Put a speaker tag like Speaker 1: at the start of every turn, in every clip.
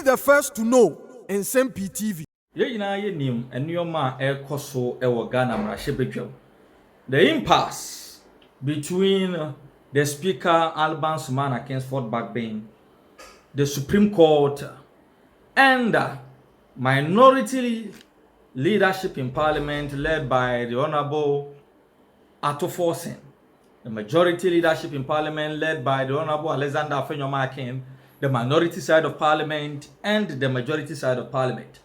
Speaker 1: the first to know in Nsem-Pii TV.
Speaker 2: The impasse between the Speaker Alban Sumana Kingsford Bagbin, the Supreme Court, and minority leadership in Parliament led by the Honorable Atto-Forsen, the majority leadership in Parliament led by the Honorable Alexander Afenyomakin, the minority side of Parliament, and the majority side of Parliament,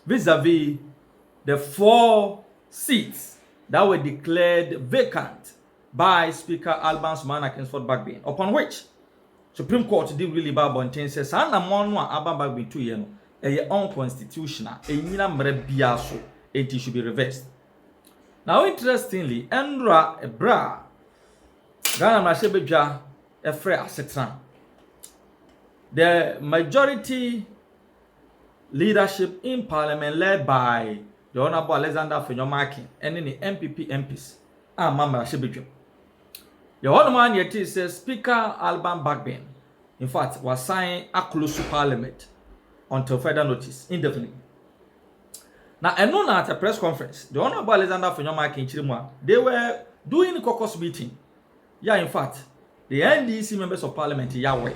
Speaker 2: vis-a-vis the 4 seats that were declared vacant by Speaker Alban Sumana Kingsford Bagbin, upon which Supreme Court did really bad bonten says Alban Bagbin 2 years unconstitutional, so it should be reversed. Now, interestingly, Endra Ebra Ghana Mashebja Efre Asetan, the majority leadership in Parliament led by the Honorable Alexander Afenyomakin and the MPP MPs Mama Shebijum. The one man yet says Speaker Alban Bagbin, in fact, was signed a close to Parliament until further notice, indefinitely. Now, and known at a press conference, the Honorable Alexander Afenyomakin Chirimwa, they were doing a caucus meeting. Yeah, in fact, the NDC members of Parliament, Yahweh,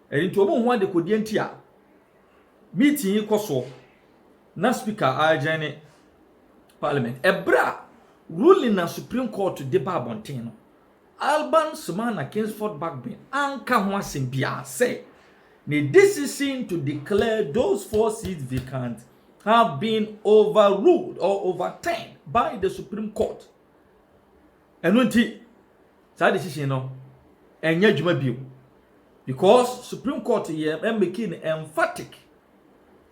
Speaker 2: and into one they could enter meeting Koso, na Speaker Ajane Parliament. Ebra ruling na Supreme Court to deba bontino. Alban Sumana Kingsford Bagbin anka ho asembia say the decision to declare those 4 seats vacant have been overruled or overturned by the Supreme Court. And until that decision no enye djuma bio, because Supreme Court here making emphatic.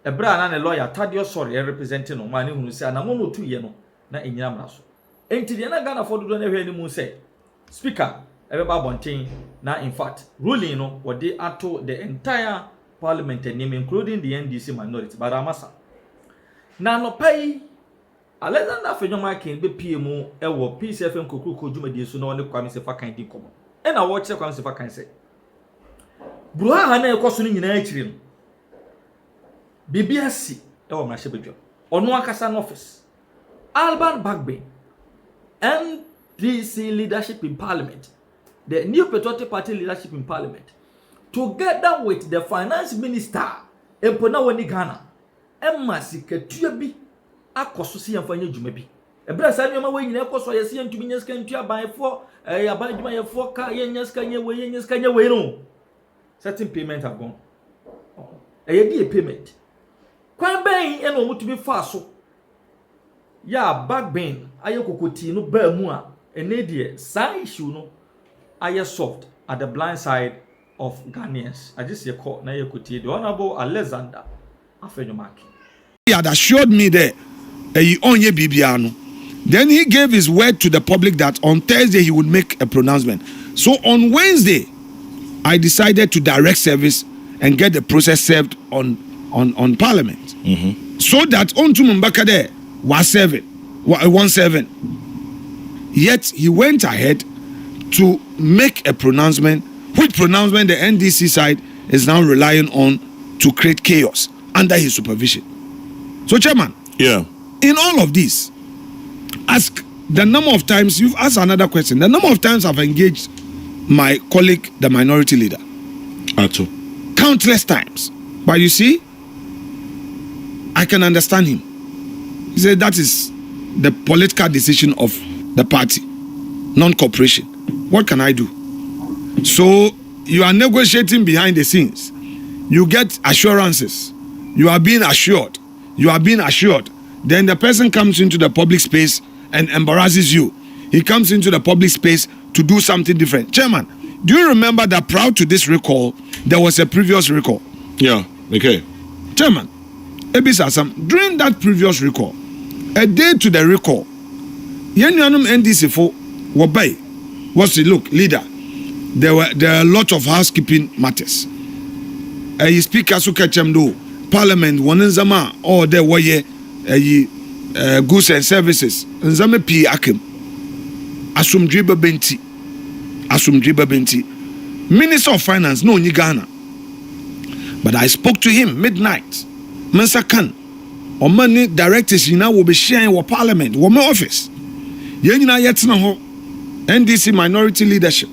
Speaker 2: Ebra na ne lawyer Tadio sorry representing no man hunu say na mo 2 years no na enyina mraso. Enti de na Ghana for do na hwe ni mu say Speaker Ebeba Bontin na in fact ruling no what they ato the entire Parliament name including the NDC minority but amasa na no pay Alexander Afenyomakin be PM ewo PCFM kokoko dwumadi so na one Kwame Sefa kan di komo e na wo kire Kwame Sefa kan say bruha ha na ekoso ni nyina akiri no BBSC ewo mrashebedwo ono akasa no office Alban Bagbin NDC leadership in Parliament, the New Patriotic Party leadership in Parliament, together with the Finance Minister, Empona Wani Ghana, Emma Siketua bi akoso si amfanye dwuma bi. Ebra sa nyoma we nyina akoso ye se ntumi nyeska ntua ban fo aban dwuma ye fo ka ye nyeska nye we no. Certain payment have gone. Ye di payment. Kwan ben e no mutumi fa so. Ya Bagbin aye kokoti no ba mu a ene de side issue no aye soft at the blind side of Ghanaians. I just say call na ye koti the Honorable Alexander Afenyomakin.
Speaker 3: He had assured me that onye bibiano. Then he gave his word to the public that on Thursday he would make a pronouncement. So on Wednesday, I decided to direct service and get the process served on Parliament. So that on to Mbakade was 17. Yet he went ahead to make a pronouncement, which pronouncement the NDC side is now relying on to create chaos under his supervision. So, Chairman, in all of this, ask the number of times you've asked another question. The number of times I've engaged my colleague, the minority leader, countless times. But you see, I can understand him. He said that is the political decision of the party, non-cooperation. What can I do? So you are negotiating behind the scenes. You get assurances. You are being assured. Then the person comes into the public space and embarrasses you. He comes into the public space to do something different. Chairman, do you remember that prior to this recall, there was a previous recall?
Speaker 4: Yeah, okay.
Speaker 3: Chairman, during that previous recall, a day to the recall, Yenyanum NDC for Wabai was to look, leader. There are a lot of housekeeping matters. Speaker Sukachemdo, Parliament, Wanenzama, or there were goods and services. Nsem-Pii Akim, Asumdriba Benti, Minister of Finance, no Ghana. But I spoke to him midnight. Mensa kan, or many directors you now will be sharing with Parliament, with my office. Yenina yetna ho, NDC minority leadership.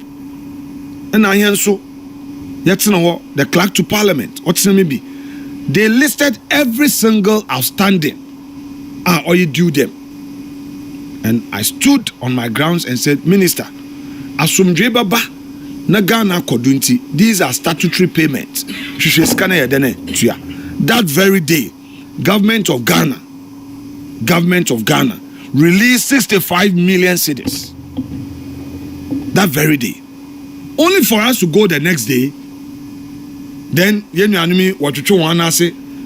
Speaker 3: And I so yetna ho, the clerk to Parliament. What's the maybe? They listed every single outstanding. Or you do them. And I stood on my grounds and said, Minister, asumdwe baba na Ghana kodunti, these are statutory payments. That very day, government of Ghana released 65 million cedis. That very day. Only for us to go the next day, then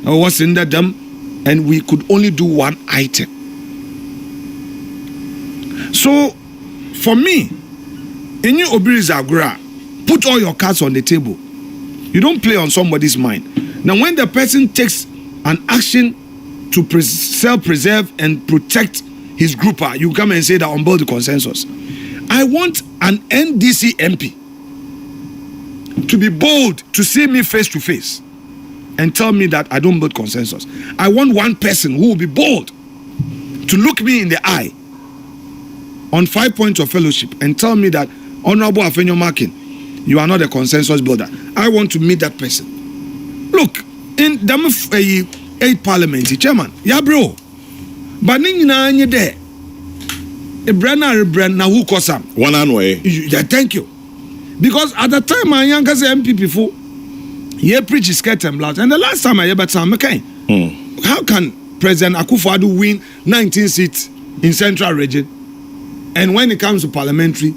Speaker 3: what's in them, and we could only do one item. So, for me, in your Obirizagura, put all your cards on the table. You don't play on somebody's mind. Now, when the person takes an action to self-preserve and protect his group, you come and say that on board the consensus. I want an NDC MP to be bold to see me face to face and tell me that I don't build consensus. I want one person who will be bold to look me in the eye on 5 points of fellowship and tell me that, Honorable Afenyo Makin, you are not a consensus builder. I want to meet that person. Look, in the 8 parliamentary chairman, yeah, bro. But nina anye there. A brand na who kosam.
Speaker 4: One and way.
Speaker 3: Yeah, thank you. Because at the time my youngest MP before, he preached skirt and blouse. And the last time I ever saw him, how can President Akufo-Addo win 19 seats in Central Region? And when it comes to parliamentary,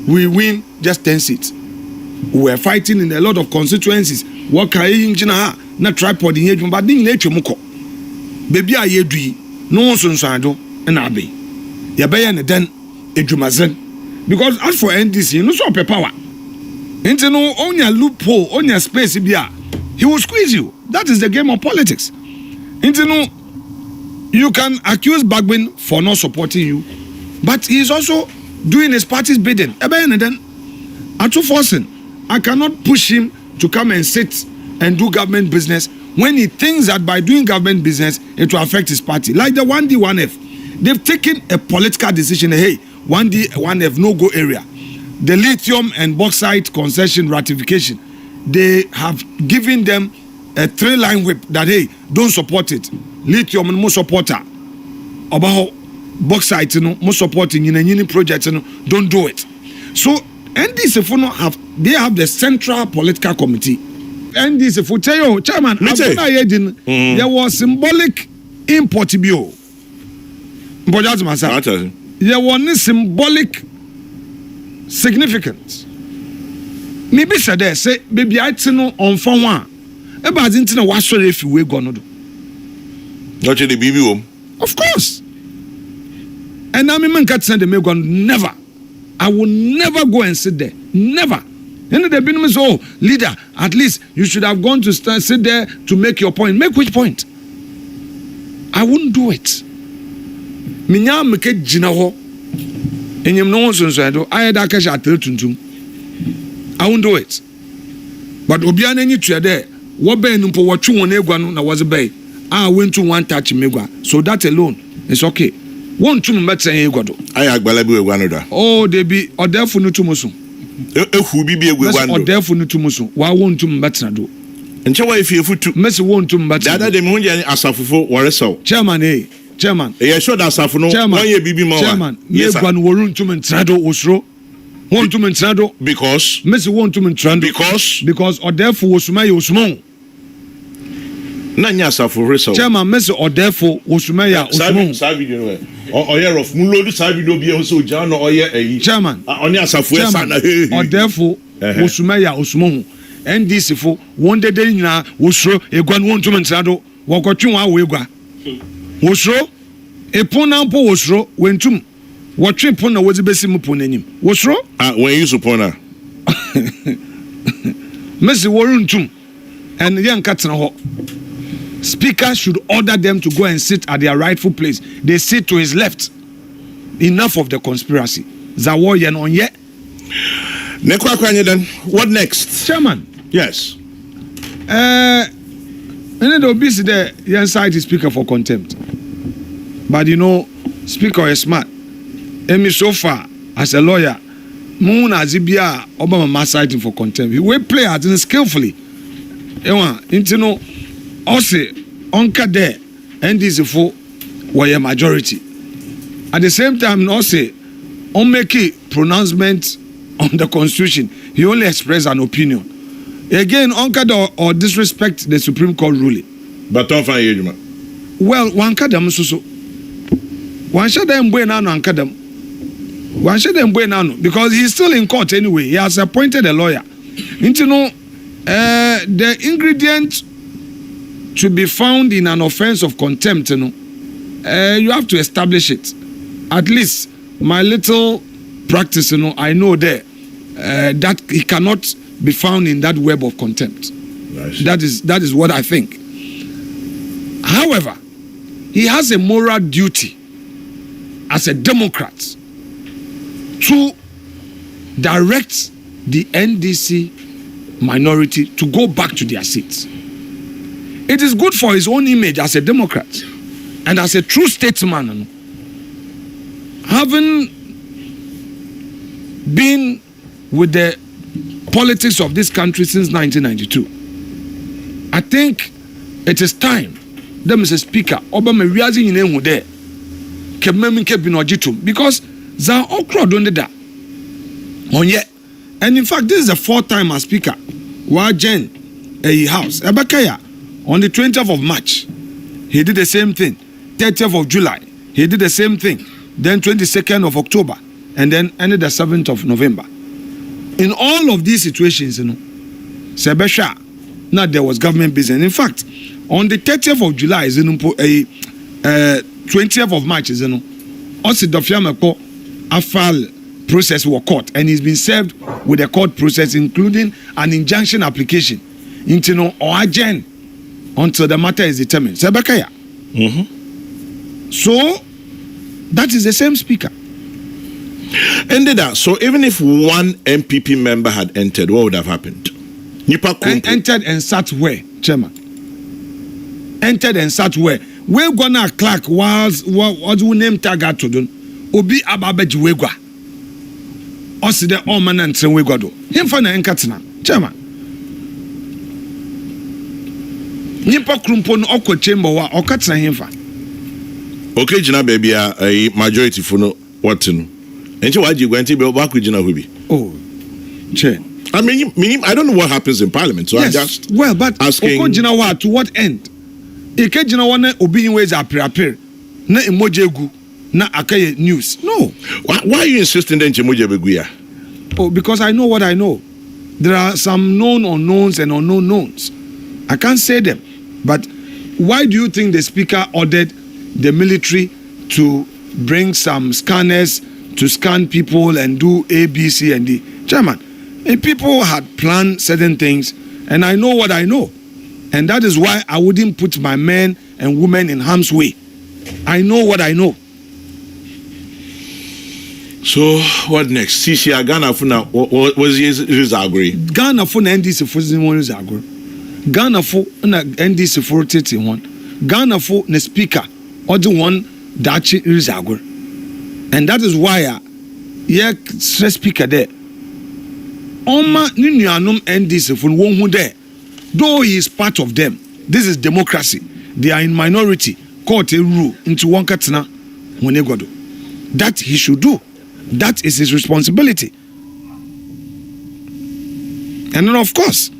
Speaker 3: we win just 10 seats. We were fighting in a lot of constituencies. What can you na tripod in here? But didn't let you muko. Baby, I do no son sando and abe. Yabaya and then edumazen. Because as for NDC, no so power. Into no on your loophole, on your space, he will squeeze you. That is the game of politics. Into no, you can accuse Bagbin for not supporting you, but he is also doing his party's bidding. And then, at forcing, I cannot push him to come and sit and do government business when he thinks that by doing government business, it will affect his party. Like the 1D, 1F. They've taken a political decision. Hey, 1D, 1F, no-go area. The lithium and bauxite concession ratification, they have given them a 3-line whip that, hey, don't support it. Lithium, no supporter. About bauxite, no supporting in any project, don't do it. So, NDC they have the central political committee. NDC for chairman, there was symbolic import bill. There was symbolic significance. Maybe said there say baby I no on phone one. Eba didn't know what sorry if we gonna do.
Speaker 4: Not the BB.
Speaker 3: Of course. And I mean can't send the me never. I will never go and sit there. Never. And the been so leader, at least you should have gone to sit there to make your point. Make which point? I wouldn't do it. Minya make jina ho. Enyem no so so do. I had akash ateltuntum. I won't do it. But obiana any tue there. What be no po watchu won egua no na was be. I went to one touch megua. So that alone is okay. One to mbetse egua do. I
Speaker 4: agbala bi egua no da.
Speaker 3: Oh, they be odefo no tumuso.
Speaker 4: Ehu bi egua no.
Speaker 3: Odefo no tumuso. Wa won to mbetse do.
Speaker 4: Nche wa ifiefu tu.
Speaker 3: Mesi won to mbetse.
Speaker 4: Dada dem hu je asafofo woresaw.
Speaker 3: Chairman Chairman.
Speaker 4: Yeah, sure that asafo no. One ye bibi ma wa.
Speaker 3: Chairman. Yes, egua no worun to mentrado osro. Want to mentrado
Speaker 4: because
Speaker 3: Messi want to mentrado because odefo osuma ye osmo.
Speaker 4: Na nya asafo reso.
Speaker 3: Chairman Messi odefo osuma ya osmo.
Speaker 4: Sa video no. Oye rof mu lodu sa video bi e so ja no oye eyi. Chairman. Oni asafo e sa na he.
Speaker 3: Odefo osuma ya osmo. NDC fo one day nyina osro egua no want to mentrado wo kotwe wa wo egua. Osro epona mpo osro wentum. What trip on the was best muponim? What's wrong?
Speaker 4: When you support her,
Speaker 3: Messi Warren Tum and young Katana Speaker should order them to go and sit at their rightful place. They sit to his left. Enough of the conspiracy. Zawo yen on yet.
Speaker 4: Then what next?
Speaker 3: Chairman.
Speaker 4: Yes.
Speaker 3: And the obese there, you incite the speaker for contempt. But you know, speaker is smart. And so far, as a lawyer, Moon Azibia Obama must cite him for contempt. He will play at skillfully. You know, also, Onka there, and this is for a majority. At the same time, also, on make a pronouncement on the Constitution, he only expressed an opinion. Again, Onka or disrespect the Supreme Court ruling.
Speaker 4: But don't find you, man.
Speaker 3: Well, one kadam so. One shot them bueno and kadam. One shot them bueno because he's still in court anyway. He has appointed a lawyer. You know, the ingredient to be found in an offense of contempt, you know, you have to establish it. At least my little practice, you know, I know there that he cannot be found in that web of contempt. That is what I think. However, he has a moral duty as a Democrat to direct the NDC minority to go back to their seats. It is good for his own image as a Democrat and as a true statesman, having been with the politics of this country since 1992. I think it is time that Mr. Speaker Obama realizing in him there because they are all crowd on that. And in fact, this is the fourth time as Speaker while Jen a house Abakaya on the 20th of March he did the same thing. 30th of July he did the same thing. Then 22nd of October and then ended the 7th of November. In all of these situations, you know, Sebesha, now there was government business. In fact, on the 30th of July, 20th of March, you know, also the Fiamako Afal process was court and he's been served with a court process, including an injunction application into no or agent until the matter is determined. Sebekaya. So that is the same speaker.
Speaker 4: Ended that. So even if one MPP member had entered, what would have happened?
Speaker 3: Entered and sat where, Chairman? Entered and sat where? We're gonna clerk was what we name target to do. Obi ababeji wegwa. Osi de oman and tren wegwa do. Him for na enkatina, Chairman. Nipa krumpo no okwa chamber wa okatina him fa.
Speaker 4: Okay, Jina baby, a majority for no what no. And why you going to be back with Jina Hubi?
Speaker 3: Oh, Chair.
Speaker 4: I mean, I don't know what happens in Parliament, so
Speaker 3: yes,
Speaker 4: I just
Speaker 3: but
Speaker 4: asking.
Speaker 3: Jina wa to what end? Ike Jina wa na obi ways appear na emoji egu na akaye news. No.
Speaker 4: Why are you insisting that emoji beguya?
Speaker 3: Oh, because I know what I know. There are some known unknowns and unknown knowns. I can't say them. But why do you think the speaker ordered the military to bring some scanners to scan people and do A, B, C, and D? Chairman, and people had planned certain things, and I know what I know. And that is why I wouldn't put my men and women in harm's way. I know what I know.
Speaker 4: So, what next? CCR Ghana Funa, what was his agree?
Speaker 3: Ghana Funa NDC for his agree. Ghana for NDC for 31. Ghana for the speaker or the one that is agree. And that is why speaker there. Oma Ninianum NDC for one who there. Though he is part of them, this is democracy. They are in minority. Court a rule into one katina when they go do. That he should do. That is his responsibility. And then of course,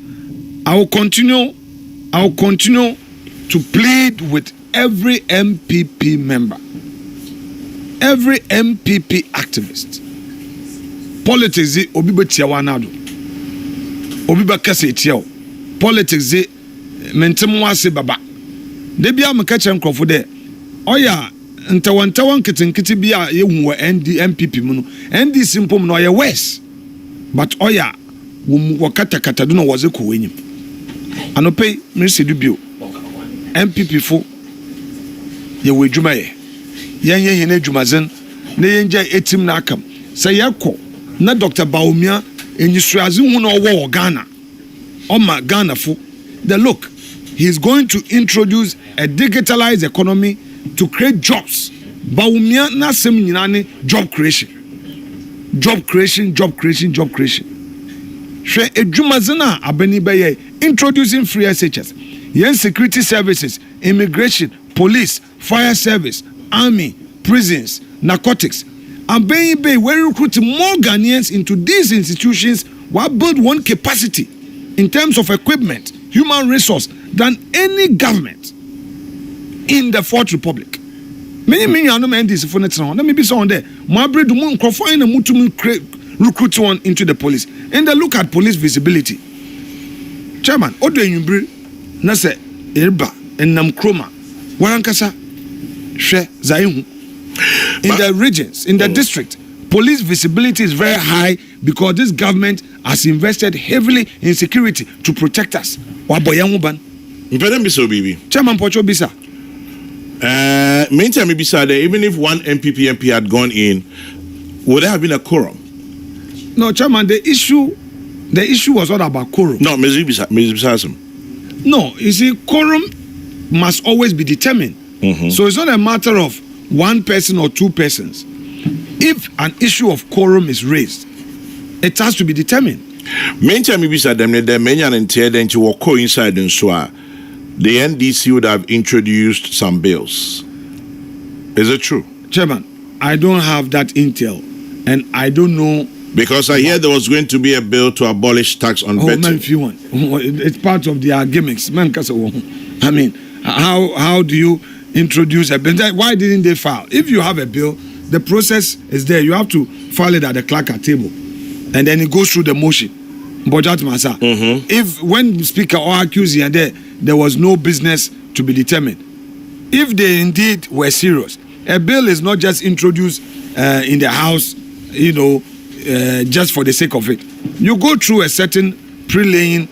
Speaker 3: I will continue to plead with every MPP member, every MPP activist. Politics is obibe tiawanado. Obibe kase tiao. Politics is mentemwase baba. Debi amakache nkrofo de. Oya ntawantawan kitinkiti bia ye hu MPP mu no. ND simple no ye west. But oya wakata kata do no waze ko wenyim. Anope Mr. Dubio MPP fo ye we dwuma ye. Yenye hene dwumazen na yenja etim na akam. Say yakọ na Dr. Baumia enyisuazi hu na owo Ghana. Oma Ghana fo the look. He's going to introduce a digitalized economy to create jobs. Baumia na sem nyinane job creation. Job creation. Shwe edwumazena abani beye introducing free SHS. Yen security services, immigration, police, fire service, army, prisons, narcotics. And we recruit more Ghanaians into these institutions while build one capacity in terms of equipment, human resource than any government in the Fourth Republic. Many are not meant this for next round. Let me be so on there. My bread moon confine a mutum recruit one into the police. And they look at police visibility. Chairman, Odo Yumbri, Nase, Irba, and Namkroma, Warankasa, She, Zaihu. In the regions, in the district, police visibility is very high because this government has invested heavily in security to protect us. Waboyanguban. Chairman Pocho Bisa.
Speaker 4: Meantime, even if one MPP MP had gone in, would there have been a quorum?
Speaker 3: No, Chairman, the issue was not about quorum.
Speaker 4: No, Ms.
Speaker 3: No, you see, quorum must always be determined. So it's not a matter of one person or two persons. If an issue of quorum is raised, it has to be determined.
Speaker 4: Meantime, the NDC would have introduced some bills. Is it true?
Speaker 3: Chairman, I don't have that intel, and I don't know.
Speaker 4: Because I hear there was going to be a bill to abolish tax on betting.
Speaker 3: Man, if you want, it's part of their gimmicks. Man, I mean, how do you introduce a bill? Why didn't they file? If you have a bill, the process is there. You have to file it at the clerk table, and then it goes through the motion. But if when speaker or accused and there was no business to be determined, if they indeed were serious, a bill is not just introduced in the house, just for the sake of it. You go through a certain pre-laying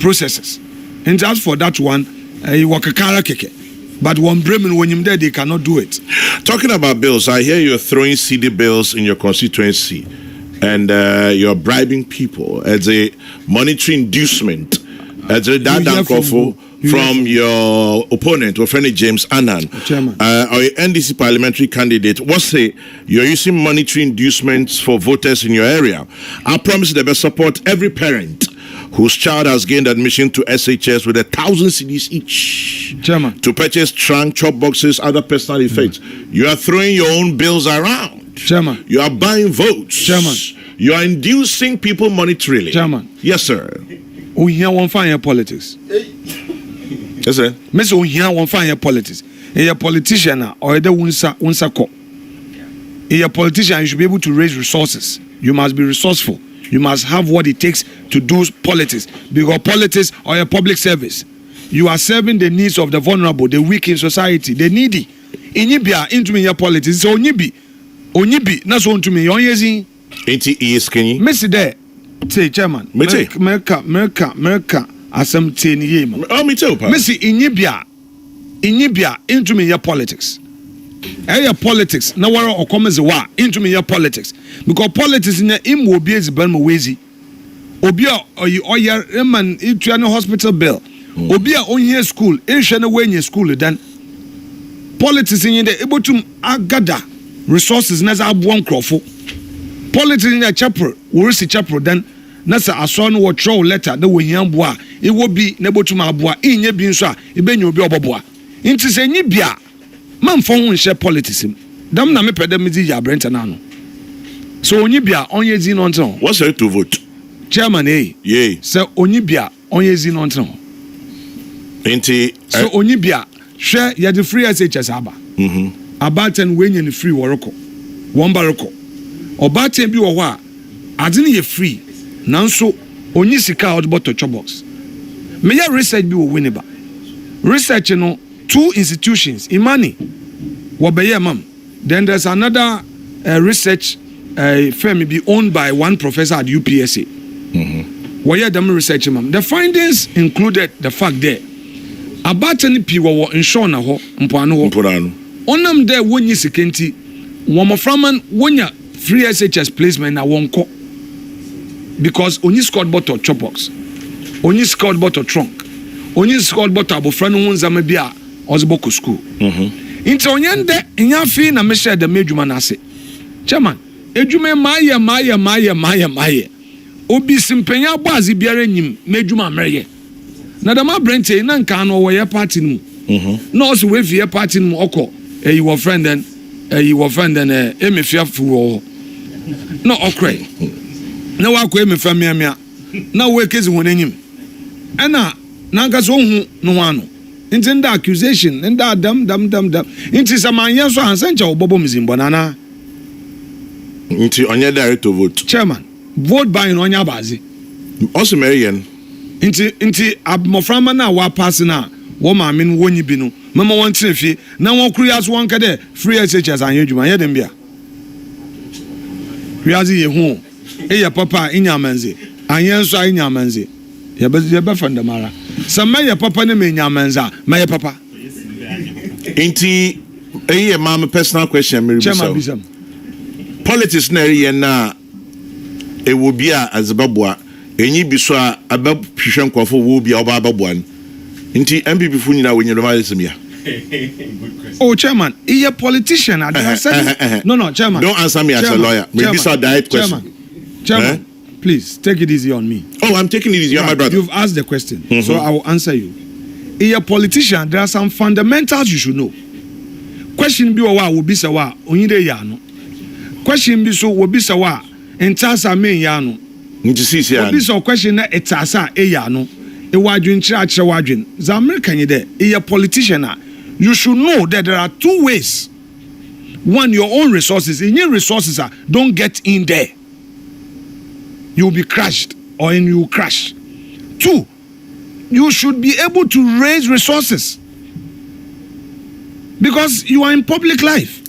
Speaker 3: processes, and just for that one, you work a kara keke. But one Bremen, when you're there, they cannot do it.
Speaker 4: Talking about bills, I hear you're throwing CD bills in your constituency, and you're bribing people as a monetary inducement. As a from your opponent, or friend James Annan, or NDC parliamentary candidate, you're using monetary inducements for voters in your area. I promise they will support every parent whose child has gained admission to SHS with 1,000 CDs each to purchase trunk, chop boxes, other personal effects. You are throwing your own bills around. You are buying votes. You are inducing people monetarily. Yes, sir.
Speaker 3: We hear one fire politics.
Speaker 4: Yes, sir.
Speaker 3: Miss O'Hia won't find politics. A politician or the unsa ko. A politician, you should be able to raise resources. You must be resourceful. You must have what it takes to do politics. Because politics are a public service. You are serving the needs of the vulnerable, the weak in society, the needy. Inibia into me your politics. So Onibi, that's one to me. Onyezi.
Speaker 4: ATE skinny.
Speaker 3: Miss there. Say, Chairman. Merka. Asem teni yema.
Speaker 4: Oh, me too, pa.
Speaker 3: Missy Inibia into me your politics. Your politics. Now where or come as a wa into me your politics. Because politics in the will be as ben wezi. Obia or you or your man into an hospital bill. Obia on your school, in way in your school then. Politics in the able to agada resources nasa one crofo. Politics in the chapel, we see chapel then. Nasa aso no wo throw letter na wo hian boa e wo bi na botuma boa enye bi nso a e benya obi oboboa nti se nyi bia man fo ho nhye politics dam na me pede me di ya brenta na no so onyi bia onye zi no nton
Speaker 4: what's it to vote
Speaker 3: chairman
Speaker 4: yeah
Speaker 3: se onyi bia onye zi no nton
Speaker 4: nti
Speaker 3: so onyi bia hwe ya the free SHS aba abaten wenye ni free woroko won baroko obaten bi wo ho a ade ne ye free nanso onyi sika out bottle chobox me ya research bi wo Winneba research no 2 institutions imani wo be mam then there's another research firm be owned by one professor at UPSA wo ya them research mam the findings included the fact there about Nsem-Pii wo ensure na ho mpoano ho onam there wonyi sika nti wo moframan wonya free SHS placement na wonko because only scored bottle chop box, only scored bottle trunk, onye school but abofra no ho nzama bi a ozboko school nti onye nde nya fi na me share the medjuma na ase chairman edwuma maye obi simpenya boazi biara nyim medjuma mereye na da ma brente na nka no wo ye party no na also we fi ye party no okọ your friend then emefia fu no okre na wa ko emefia miamia na we kezi honenyim ana na nka so hu no ano nti nda accusation nda dam nti samanya so ansencha obobo mzimbo nana
Speaker 4: nti onye direct to vote
Speaker 3: chairman vote by no nya bazi
Speaker 4: also Marian
Speaker 3: nti abmoframa na wa pass na wo ma men wonyi bi no mama won trefie na won kru yaso won ka de free SHS anya dwuma ye dem bia riazi ye hu e papa inyamanze anya so inyamanze ye be fandamara sama ye papa ne me nyamanza ma ye papa
Speaker 4: nti e mama personal question me
Speaker 3: bisam
Speaker 4: politics na ye na e wo bia azababua enyi bi so a abahwehwe nkofo wo bia oba ababua nti MPP fu nyina wo nyiro ma semia
Speaker 3: oh chairman he a politician I said no chairman
Speaker 4: don't answer me as a lawyer maybe so direct question
Speaker 3: chairman please take it easy on me.
Speaker 4: Oh, I'm taking it easy. You're my brother.
Speaker 3: You've asked the question, so I will answer you. If a politician, there are some fundamentals you should know. Question be wa will be sawa onyide yano. Question be so will be sawa entasa me yano.
Speaker 4: Ntisisi
Speaker 3: ya. Will be so question na etasa e yano. E wadwin chira wadwin. Za American ye there. If a politician, you should know that there are two ways. One, your own resources. In your resources, don't get in there. You will be crushed or you will crash. Two, you should be able to raise resources because you are in public life.